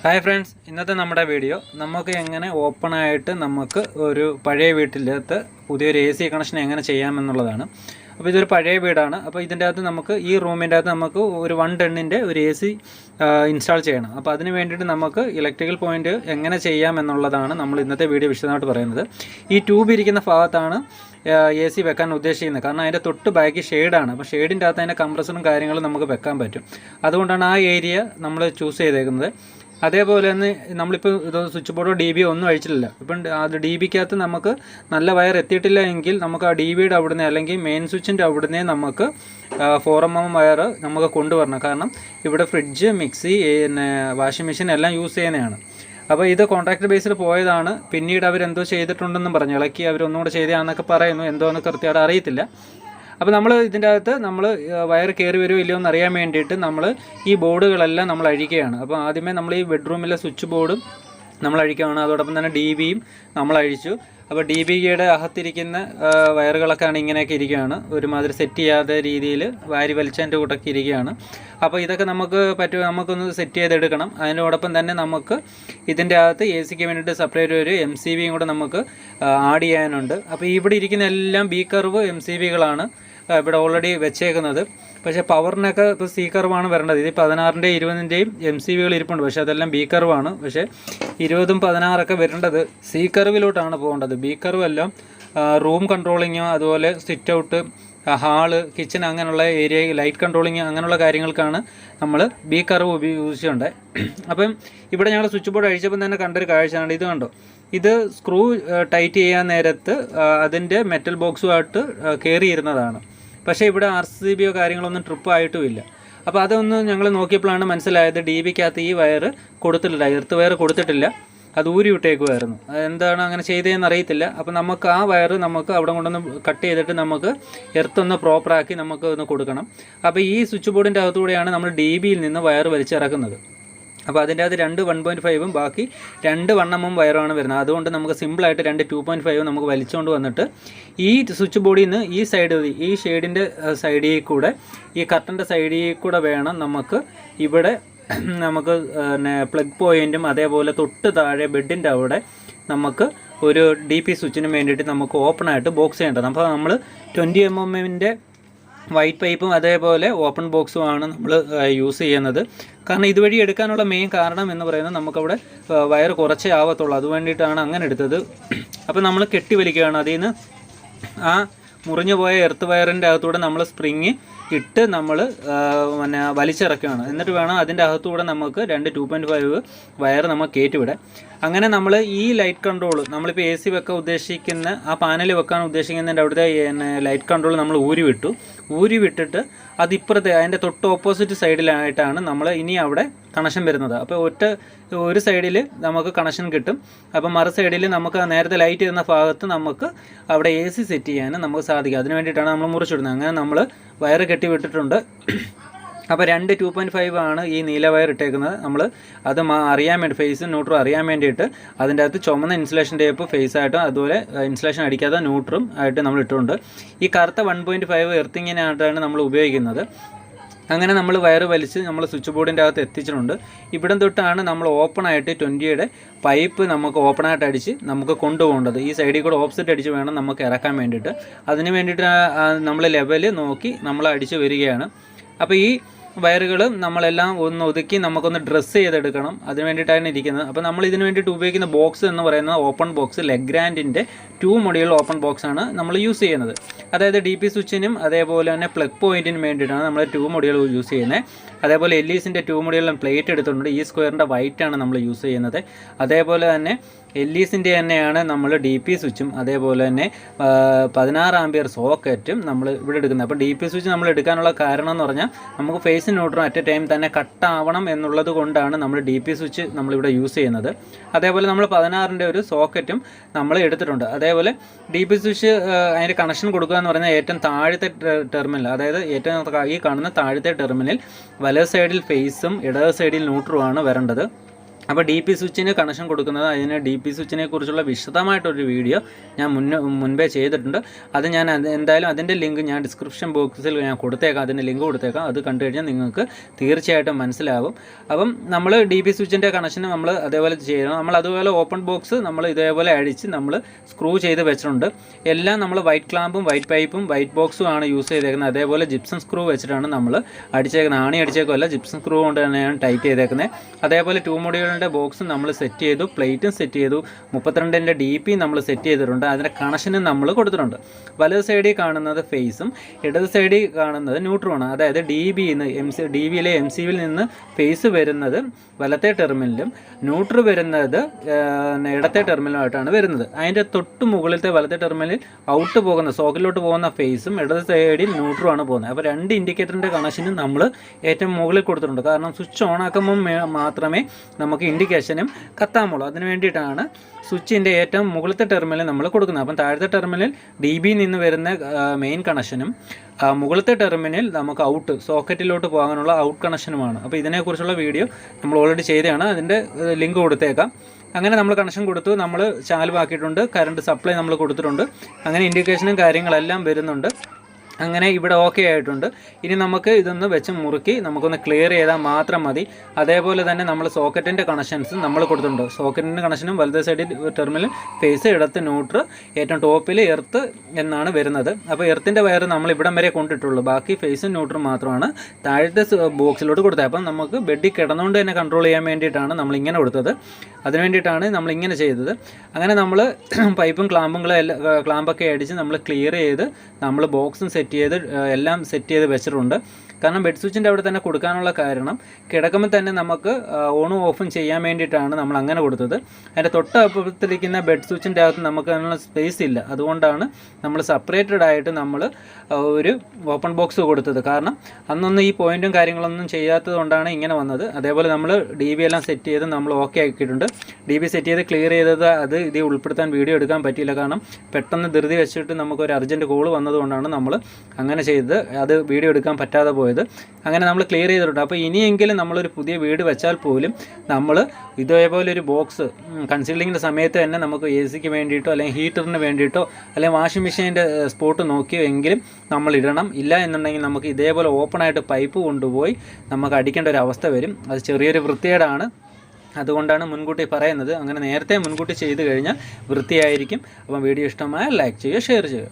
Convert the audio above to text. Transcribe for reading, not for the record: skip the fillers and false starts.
Hi friends, ഇന്നത്തെ നമ്മുടെ video നമുക്ക് എങ്ങനെ ഓപ്പണായിട്ട് നമുക്ക് ഒരു പഴയ വീട്ടിലകത്ത് പുതിയൊരു എ സി കണക്ഷൻ എങ്ങനെ ചെയ്യാമെന്നുള്ളതാണ്. അപ്പോൾ ഇതൊരു പഴയ വീടാണ്. അപ്പോൾ ഇതിൻ്റെ അകത്ത് നമുക്ക് ഈ റൂമിൻ്റെ അകത്ത് നമുക്ക് ഒരു 1 ടണ്ണിൻ്റെ ഒരു എ സി ഇൻസ്റ്റാൾ ചെയ്യണം. അപ്പോൾ അതിന് വേണ്ടിയിട്ട് നമുക്ക് ഇലക്ട്രിക്കൽ പോയിൻറ്റ് എങ്ങനെ ചെയ്യാമെന്നുള്ളതാണ് നമ്മൾ ഇന്നത്തെ വീഡിയോ വിശദമായിട്ട് പറയുന്നത്. ഈ ട്യൂബ് ഇരിക്കുന്ന ഭാഗത്താണ് എ സി വെക്കാൻ ഉദ്ദേശിക്കുന്നത്. കാരണം അതിൻ്റെ തൊട്ട് ബാക്കി ഷെയ്ഡാണ്. അപ്പോൾ ഷെയ്ഡിൻ്റെ അകത്ത് അതിൻ്റെ കംപ്രസറും കാര്യങ്ങളും നമുക്ക് വെക്കാൻ പറ്റും. അതുകൊണ്ടാണ് ആ ഏരിയ നമ്മൾ ചൂസ് ചെയ്തേക്കുന്നത്. അതേപോലെ തന്നെ നമ്മളിപ്പോൾ ഇത് സ്വിച്ച് ബോർഡോ ഡി ബി ഒന്നും അഴിച്ചിട്ടില്ല. ഇപ്പം അത് ഡി ബിക്കകത്ത് നമുക്ക് നല്ല വയർ എത്തിയിട്ടില്ല എങ്കിൽ നമുക്ക് ആ ഡി ബിയുടെ അവിടുന്ന് അല്ലെങ്കിൽ മെയിൻ സ്വിച്ചിൻ്റെ അവിടുന്ന് നമുക്ക് 4mm വയർ നമുക്ക് കൊണ്ടുവരണം. കാരണം ഇവിടെ ഫ്രിഡ്ജ്, മിക്സി, പിന്നെ വാഷിംഗ് മെഷീൻ എല്ലാം യൂസ് ചെയ്യുന്നതാണ്. അപ്പോൾ ഇത് കോൺട്രാക്ട് ബേസിൽ പോയതാണ്. പിന്നീട് അവരെന്തോ ചെയ്തിട്ടുണ്ടെന്നും പറഞ്ഞു, ഇളക്കി അവരൊന്നുകൂടെ ചെയ്തതാണെന്നൊക്കെ പറയുന്നു. എന്തോന്ന് കൃത്യമായിട്ട് അറിയത്തില്ല. അപ്പോൾ നമ്മൾ ഇതിൻ്റെ അകത്ത് നമ്മൾ വയർ കയറി വരുമോ ഇല്ലയോ എന്ന് അറിയാൻ വേണ്ടിയിട്ട് നമ്മൾ ഈ ബോർഡുകളെല്ലാം നമ്മൾ അഴിക്കുകയാണ്. അപ്പോൾ ആദ്യമേ നമ്മൾ ഈ ബെഡ്റൂമിലെ സ്വിച്ച് ബോർഡും നമ്മൾ അഴിക്കുകയാണ്. അതോടൊപ്പം തന്നെ ഡി ബിയും നമ്മൾ അഴിച്ചു. അപ്പോൾ ഡി ബിയുടെ അകത്തിരിക്കുന്ന വയറുകളൊക്കെയാണ് ഇങ്ങനെയൊക്കെ ഇരിക്കുകയാണ്. ഒരുമാതിരി സെറ്റ് ചെയ്യാത്ത രീതിയിൽ വാരി വലിച്ചതിൻ്റെ കൂട്ടൊക്കെ ഇരിക്കുകയാണ്. അപ്പോൾ ഇതൊക്കെ നമുക്കൊന്ന് സെറ്റ് ചെയ്തെടുക്കണം. അതിനോടൊപ്പം തന്നെ നമുക്ക് ഇതിൻ്റെ അകത്ത് എ സിക്ക് വേണ്ടിയിട്ട് സെപ്പറേറ്റ് ഒരു MCB കൂടെ നമുക്ക് ആഡ് ചെയ്യാനുണ്ട്. അപ്പോൾ ഇവിടെ ഇരിക്കുന്ന എല്ലാം ബി കർവ് MCBകളാണ് ഇവിടെ ഓൾറെഡി വെച്ചേക്കുന്നത്. പക്ഷേ പവറിനൊക്കെ ഇപ്പോൾ സി കർവാണ് വരേണ്ടത്. ഇത് 16ൻ്റെയും 20ൻ്റെയും MCBകൾ ഇരിപ്പുണ്ട്. പക്ഷേ അതെല്ലാം ബി കർവാണ്. പക്ഷേ 20ഉം 16ഒക്കെ വരേണ്ടത് സി കർവിലോട്ടാണ് പോകേണ്ടത്. ബി കർവ് എല്ലാം റൂം കൺട്രോളിങ്ങോ അതുപോലെ സിറ്റ് ഔട്ട്, ഹാള്, കിച്ചൺ അങ്ങനെയുള്ള ഏരിയ ലൈറ്റ് കൺട്രോളിങ് അങ്ങനെയുള്ള കാര്യങ്ങൾക്കാണ് നമ്മൾ ബി കർവ് ഉപയോഗിച്ചിട്ടുണ്ട്. അപ്പം ഇവിടെ ഞങ്ങൾ സ്വിച്ച് ബോർഡ് അഴിച്ചപ്പം തന്നെ കണ്ടൊരു കാഴ്ചയാണ്. ഇത് കണ്ടോ, ഇത് സ്ക്രൂ ടൈറ്റ് ചെയ്യാൻ നേരത്ത് അതിൻ്റെ മെറ്റൽ ബോക്സുമായിട്ട് കയറിയിരുന്നതാണ്. പക്ഷേ ഇവിടെ RCBയോ കാര്യങ്ങളൊന്നും ട്രിപ്പ് ആയിട്ടുമില്ല. അപ്പോൾ അതൊന്ന് ഞങ്ങൾ നോക്കിയപ്പോഴാണ് മനസ്സിലായത് ഡി ബിക്കകത്ത് ഈ വയർ കൊടുത്തിട്ടില്ല, എർത്ത് വയർ കൊടുത്തിട്ടില്ല. അത് ഊരി വിട്ടേക്കുമായിരുന്നു. എന്താണ് അങ്ങനെ ചെയ്തതെന്ന് അറിയത്തില്ല. അപ്പോൾ നമുക്ക് ആ വയർ നമുക്ക് അവിടെ കൊണ്ടൊന്ന് കട്ട് ചെയ്തിട്ട് നമുക്ക് എർത്തൊന്ന് പ്രോപ്പറാക്കി നമുക്ക് ഒന്ന് കൊടുക്കണം. അപ്പോൾ ഈ സ്വിച്ച് ബോർഡിൻ്റെ അകത്തുകൂടെയാണ് നമ്മൾ ഡി ബിയിൽ നിന്ന് വയർ വലിച്ചിറക്കുന്നത്. അപ്പോൾ അതിൻ്റെ അത് 2 1.5ഉം ബാക്കി 2 1mm വയറാണ് വരുന്നത്. അതുകൊണ്ട് നമുക്ക് സിമ്പിളായിട്ട് 2 2.5 നമുക്ക് വലിച്ചുകൊണ്ട് വന്നിട്ട് ഈ സ്വിച്ച് ബോർഡിൽ നിന്ന് ഈ സൈഡ്, ഈ ഷെയ്ഡിൻ്റെ സൈഡിൽ കൂടെ, ഈ കർട്ടൻ്റെ സൈഡിൽ കൂടെ വേണം നമുക്ക് ഇവിടെ നമുക്ക് പിന്നെ പ്ലഗ് പോയിൻറ്റും അതേപോലെ തൊട്ട് താഴെ ബെഡിൻ്റെ അവിടെ നമുക്ക് ഒരു DP സ്വിച്ചിന് വേണ്ടിയിട്ട് നമുക്ക് ഓപ്പണായിട്ട് ബോക്സ് ചെയ്യേണ്ടത്. അപ്പോൾ നമ്മൾ 20mm വൈറ്റ് പൈപ്പും അതേപോലെ ഓപ്പൺ ബോക്സുമാണ് നമ്മൾ യൂസ് ചെയ്യുന്നത്. കാരണം ഇതുവഴി എടുക്കാനുള്ള മെയിൻ കാരണം എന്ന് പറയുന്നത് നമുക്കവിടെ വയർ കുറച്ചേ ആവത്തുള്ളൂ. അതുവേണ്ടിയിട്ടാണ് അങ്ങനെ എടുത്തത്. അപ്പോൾ നമ്മൾ കെട്ടി വലിക്കുകയാണ്. അതിൽ നിന്ന് ആ മുറിഞ്ഞു പോയ എർത്ത് വയറിൻ്റെ അകത്തൂടെ നമ്മൾ സ്പ്രിങ് ഇട്ട് നമ്മൾ വലിച്ചിറക്കുകയാണ്. എന്നിട്ട് വേണം അതിൻ്റെ അകത്തൂടെ നമുക്ക് 2 2.5 വയർ നമുക്ക് കയറ്റിവിടാം. അങ്ങനെ നമ്മൾ ഈ ലൈറ്റ് കൺട്രോൾ, നമ്മളിപ്പോൾ AC വെക്കാൻ ഉദ്ദേശിക്കുന്ന ആ പാനൽ വെക്കാൻ ഉദ്ദേശിക്കുന്നതിൻ്റെ അവിടുത്തെ ലൈറ്റ് കൺട്രോൾ നമ്മൾ ഊരി വിട്ടിട്ട് അതിപ്പുറത്തെ അതിൻ്റെ തൊട്ട് ഓപ്പോസിറ്റ് സൈഡിലായിട്ടാണ് നമ്മൾ ഇനി അവിടെ കണക്ഷൻ വരുന്നത്. അപ്പോൾ ഒരു സൈഡിൽ നമുക്ക് കണക്ഷൻ കിട്ടും. അപ്പം മറു സൈഡിൽ നമുക്ക് നേരത്തെ ലൈറ്റ് ചെയ്യുന്ന ഭാഗത്ത് നമുക്ക് അവിടെ AC സെറ്റ് ചെയ്യാനും നമുക്ക് സാധിക്കും. അതിന് വേണ്ടിയിട്ടാണ് നമ്മൾ മുറിച്ചിടുന്നത്. അങ്ങനെ നമ്മൾ വയർ കെട്ടി വിട്ടിട്ടുണ്ട്. അപ്പോൾ 2 2.5 ആണ് ഈ നീല വയർ ഇട്ടേക്കുന്നത്. നമ്മൾ അത് അറിയാൻ വേണ്ടി, ഫേസും ന്യൂട്രും അറിയാൻ വേണ്ടിയിട്ട് അതിൻ്റെ അകത്ത് ചുമന്ന ഇൻസുലേഷൻ ടേപ്പ് ഫേസായിട്ടും അതുപോലെ ഇൻസുലേഷൻ അടിക്കാത്ത ന്യൂട്രും ആയിട്ട് നമ്മൾ ഇട്ടിട്ടുണ്ട്. ഈ കറുത്ത 1.5 എർത്തിങ്ങിനായിട്ടാണ് നമ്മൾ ഉപയോഗിക്കുന്നത്. അങ്ങനെ നമ്മൾ വയർ വലിച്ച് നമ്മൾ സ്വിച്ച് ബോർഡിൻ്റെ അകത്ത് എത്തിച്ചിട്ടുണ്ട്. ഇവിടം തൊട്ടാണ് നമ്മൾ ഓപ്പണായിട്ട് 20യുടെ പൈപ്പ് നമുക്ക് ഓപ്പണായിട്ട് അടിച്ച് നമുക്ക് കൊണ്ടുപോകേണ്ടത്. ഈ സൈഡിൽ കൂടെ ഓപ്സെറ്റ് അടിച്ച് വേണം നമുക്ക് ഇറക്കാൻ വേണ്ടിയിട്ട്. അതിന് വേണ്ടിയിട്ട് നമ്മൾ ലെവൽ നോക്കി നമ്മൾ അടിച്ച് വരികയാണ്. അപ്പോൾ ഈ വയറുകൾ നമ്മളെല്ലാം ഒന്ന് ഒതുക്കി നമുക്കൊന്ന് ഡ്രസ്സ് ചെയ്തെടുക്കണം. അതിന് വേണ്ടിയിട്ടാണ് ഇരിക്കുന്നത്. അപ്പോൾ നമ്മൾ ഇതിന് വേണ്ടിയിട്ട് ഉപയോഗിക്കുന്ന ബോക്സ് എന്ന് പറയുന്നത് ഓപ്പൺ ബോക്സ്, ലെഗ്രാൻഡിൻ്റെ 2 മൊഡ്യൂൾ ഓപ്പൺ ബോക്സാണ് നമ്മൾ യൂസ് ചെയ്യുന്നത്. അതായത് DP സ്വിച്ചിനും അതേപോലെ തന്നെ പ്ലഗ് പോയിൻറ്റിനും വേണ്ടിയിട്ടാണ് നമ്മൾ 2 മൊഡ്യൂൾ യൂസ് ചെയ്യുന്നത്. അതേപോലെ LEസിൻ്റെ 2 മൊഡ്യൂളിലും പ്ലേറ്റ് എടുത്തിട്ടുണ്ട്. ഈ സ്ക്വയറിൻ്റെ വൈറ്റാണ് നമ്മൾ യൂസ് ചെയ്യുന്നത്. അതേപോലെ തന്നെ LEസിൻ്റെ തന്നെയാണ് നമ്മൾ DP സ്വിച്ചും അതേപോലെ തന്നെ 16 ആമ്പിയർ സോക്കറ്റും നമ്മൾ ഇവിടെ എടുക്കുന്നത്. അപ്പോൾ DP സ്വിച്ച് നമ്മൾ എടുക്കാനുള്ള കാരണം എന്ന് പറഞ്ഞാൽ നമുക്ക് ഫേസ് ന്യൂട്രും അറ്റ് എ ടൈം തന്നെ കട്ടാവണം എന്നുള്ളത് കൊണ്ടാണ് നമ്മൾ DP സ്വിച്ച് നമ്മളിവിടെ യൂസ് ചെയ്യുന്നത്. അതേപോലെ നമ്മൾ 16ൻ്റെ ഒരു സോക്കറ്റും നമ്മൾ എടുത്തിട്ടുണ്ട്. അതേപോലെ DP സ്വിച്ച് അതിൻ്റെ കണക്ഷൻ കൊടുക്കുക എന്ന് പറഞ്ഞാൽ ഏറ്റവും താഴത്തെ ടെർമിനൽ, അതായത് ഏറ്റവും ഈ കാണുന്ന താഴത്തെ ടെർമിനൽ വലത് സൈഡിൽ ഫേസും ഇടത് സൈഡിൽ ന്യൂട്രുമാണ് വരേണ്ടത്. അപ്പോൾ ഡി പി സ്വിച്ചിന് കണക്ഷൻ കൊടുക്കുന്നത്, അതിന് ഡി പി സ്വിച്ചിനെ കുറിച്ചുള്ള വിശദമായിട്ടൊരു വീഡിയോ ഞാൻ മുൻപേ ചെയ്തിട്ടുണ്ട്. അത് ഞാൻ എന്തായാലും അതിൻ്റെ ലിങ്ക് ഞാൻ ഡിസ്ക്രിപ്ഷൻ ബോക്സിൽ ഞാൻ കൊടുത്തേക്കാം, അതിൻ്റെ ലിങ്ക് കൊടുത്തേക്കാം. അത് കണ്ടു കഴിഞ്ഞാൽ നിങ്ങൾക്ക് തീർച്ചയായിട്ടും മനസ്സിലാവും. അപ്പം നമ്മൾ ഡി പി സ്വിച്ചിൻ്റെ കണക്ഷൻ നമ്മൾ അതേപോലെ ചെയ്യണം. നമ്മൾ അതുപോലെ ഓപ്പൺ ബോക്സ് നമ്മൾ ഇതേപോലെ അടിച്ച് നമ്മൾ സ്ക്രൂ ചെയ്ത് വെച്ചിട്ടുണ്ട്. എല്ലാം നമ്മൾ വൈറ്റ് ക്ലാമ്പും വൈറ്റ് പൈപ്പും വൈറ്റ് ബോക്സും ആണ് യൂസ് ചെയ്തേക്കുന്നത്. അതേപോലെ ജിപ്സം സ്ക്രൂ വെച്ചിട്ടാണ് നമ്മൾ അടിച്ചേക്കുന്നത്. ആണി അടിച്ചേക്കുമല്ല, ജിപ്സം സ്ക്രൂ കൊണ്ട് തന്നെയാണ് ടൈറ്റ് ചെയ്തേക്കുന്നത്. അതേപോലെ 2 മൊഡ്യൂളിൻ്റെ ബോക്സും നമ്മൾ സെറ്റ് ചെയ്തു, പ്ലേറ്റും സെറ്റ് ചെയ്തു, 32ൻ്റെ DP നമ്മൾ സെറ്റ് ചെയ്തിട്ടുണ്ട്. അതിൻ്റെ കണക്ഷനും നമ്മൾ കൊടുത്തിട്ടുണ്ട്. വലത് സൈഡിൽ കാണുന്നത് ഫേസും ഇടത് സൈഡിൽ കാണുന്നത് ന്യൂട്രുമാണ്. അതായത് DBയിലെ MCBയിൽ നിന്ന് ഫേസ് വരുന്നത് വലത്തെ ടെർമിനലും ന്യൂട്രു വരുന്നത് ഇടത്തെ ടെർമിനലുമായിട്ടാണ് വരുന്നത്. അതിൻ്റെ തൊട്ട് മുകളിലത്തെ വലത്തെ ടെർമിനലിൽ ഔട്ട് പോകുന്ന സോക്കറ്റിലോട്ട് പോകുന്ന ഫേസും ഇടത് സൈഡിൽ ന്യൂട്രുമാണ് പോകുന്നത്. അപ്പോൾ 2 ഇൻഡിക്കേറ്ററിൻ്റെ കണക്ഷനും നമ്മൾ ഏറ്റവും മുകളിൽ കൊടുത്തിട്ടുണ്ട്. കാരണം സ്വിച്ച് ഓൺ ആക്കുമ്പോൾ മാത്രമേ നമുക്ക് ഇൻഡിക്കേഷനും കത്താമുള്ളൂ. അതിന് വേണ്ടിയിട്ടാണ് സ്വിച്ചിൻ്റെ ഏറ്റവും മുകളിലത്തെ ടെർമിനൽ നമ്മൾ കൊടുക്കുന്നത്. അപ്പം താഴത്തെ ടെർമിനൽ DBയിൽ നിന്ന് വരുന്ന മെയിൻ കണക്ഷനും മുകളിലത്തെ ടെർമിനൽ നമുക്ക് ഔട്ട് സോക്കറ്റിലോട്ട് പോകാനുള്ള ഔട്ട് കണക്ഷനുമാണ്. അപ്പോൾ ഇതിനെക്കുറിച്ചുള്ള വീഡിയോ നമ്മൾ ഓൾറെഡി ചെയ്തതാണ്, അതിൻ്റെ ലിങ്ക് കൊടുത്തേക്കാം. അങ്ങനെ നമ്മൾ കണക്ഷൻ കൊടുത്തു, നമ്മൾ ചാലുവാക്കിയിട്ടുണ്ട്, കറണ്ട് സപ്ലൈ നമ്മൾ കൊടുത്തിട്ടുണ്ട്. അങ്ങനെ ഇൻഡിക്കേഷനും കാര്യങ്ങളെല്ലാം വരുന്നുണ്ട്. അങ്ങനെ ഇവിടെ ഓക്കെ ആയിട്ടുണ്ട്. ഇനി നമുക്ക് ഇതൊന്ന് വെച്ച് മുറുക്കി നമുക്കൊന്ന് ക്ലിയർ ചെയ്താൽ മാത്രം മതി. അതേപോലെ തന്നെ നമ്മൾ സോക്കറ്റിൻ്റെ കണക്ഷൻസ് നമ്മൾ കൊടുത്തിട്ടുണ്ട്. സോക്കറ്റിൻ്റെ കണക്ഷനും വലത് സൈഡിൽ ടെർമിനൽ ഫേസ്, ഇടത്ത് ന്യൂട്രൽ, ഏറ്റവും ടോപ്പിൽ എർത്ത് എന്നാണ് വരുന്നത്. അപ്പോൾ എർത്തിൻ്റെ വയർ നമ്മൾ ഇവിടം വരെ കൊണ്ടിട്ടുള്ളൂ, ബാക്കി ഫേസും ന്യൂട്രൽ മാത്രമാണ് താഴത്തെ ബോക്സിലോട്ട് കൊടുത്തത്. അപ്പം നമുക്ക് ബെഡിൽ കിടന്നുകൊണ്ട് തന്നെ കൺട്രോൾ ചെയ്യാൻ വേണ്ടിയിട്ടാണ് നമ്മൾ ഇങ്ങനെ കൊടുത്തത്. അതിന് വേണ്ടിയിട്ടാണ് നമ്മളിങ്ങനെ ചെയ്തത്. അങ്ങനെ നമ്മൾ പൈപ്പും ക്ലാമ്പൊക്കെ അടിച്ച് നമ്മൾ ക്ലിയർ ചെയ്ത് നമ്മൾ ബോക്സും സെറ്റ് ചെയ്ത് എല്ലാം സെറ്റ് ചെയ്ത് വെച്ചിട്ടുണ്ട്. കാരണം ബെഡ് സ്വിച്ചിൻ്റെ അവിടെ തന്നെ കൊടുക്കാനുള്ള കാരണം കിടക്കുമ്പോൾ തന്നെ നമുക്ക് ഓണും ഓഫും ചെയ്യാൻ വേണ്ടിയിട്ടാണ് നമ്മൾ അങ്ങനെ കൊടുത്തത്. അതിൻ്റെ തൊട്ടപ്പുറത്തിരിക്കുന്ന ബെഡ് സ്വിച്ചിൻ്റെ അകത്ത് നമുക്ക് അതിനുള്ള സ്പേസ് ഇല്ല. അതുകൊണ്ടാണ് നമ്മൾ സെപ്പറേറ്റഡ് ആയിട്ട് നമ്മൾ ഒരു ഓപ്പൺ ബോക്സ് കൊടുത്തത്. കാരണം അന്നൊന്നും ഈ പോയിൻറ്റും കാര്യങ്ങളൊന്നും ചെയ്യാത്തത് കൊണ്ടാണ് ഇങ്ങനെ വന്നത്. അതേപോലെ നമ്മൾ DB എല്ലാം സെറ്റ് ചെയ്ത് നമ്മൾ ഓക്കെ ആക്കിയിട്ടുണ്ട്. DB സെറ്റ് ചെയ്ത് ക്ലിയർ ചെയ്തത് അത് ഇതിൽ ഉൾപ്പെടുത്താൻ വീഡിയോ എടുക്കാൻ പറ്റിയില്ല. കാരണം പെട്ടെന്ന് ധൃതി വെച്ചിട്ട് നമുക്കൊരു അർജൻറ്റ് കോൾ വന്നതുകൊണ്ടാണ് നമ്മൾ അങ്ങനെ ചെയ്തത്. അത് വീഡിയോ എടുക്കാൻ പറ്റാതെ പോയത്. അങ്ങനെ നമ്മൾ ക്ലിയർ ചെയ്തിട്ടുണ്ട്. അപ്പോൾ ഇനിയെങ്കിലും നമ്മളൊരു പുതിയ വീട് വെച്ചാൽ പോലും നമ്മൾ ഇതേപോലെ ഒരു ബോക്സ് കൺസീലിങ്ങിൻ്റെ സമയത്ത് തന്നെ നമുക്ക് AC-ക്ക് വേണ്ടിയിട്ടോ അല്ലെങ്കിൽ ഹീറ്ററിന് വേണ്ടിയിട്ടോ അല്ലെങ്കിൽ വാഷിംഗ് മെഷീൻ്റെ സ്പോട്ട് നോക്കിയോ എങ്കിലും നമ്മൾ ഇടണം. ഇല്ല എന്നുണ്ടെങ്കിൽ നമുക്ക് ഇതേപോലെ ഓപ്പണായിട്ട് പൈപ്പ് കൊണ്ടുപോയി നമുക്ക് അടിക്കേണ്ട ഒരു അവസ്ഥ വരും. അത് ചെറിയൊരു വൃത്തികേടാണ്. അതുകൊണ്ടാണ് മുൻകൂട്ടി പറയുന്നത്. അങ്ങനെ നേരത്തെ മുൻകൂട്ടി ചെയ്ത് കഴിഞ്ഞാൽ വൃത്തിയായിരിക്കും. അപ്പം വീഡിയോ ഇഷ്ടമായാൽ ലൈക്ക് ചെയ്യുക, ഷെയർ ചെയ്യുക.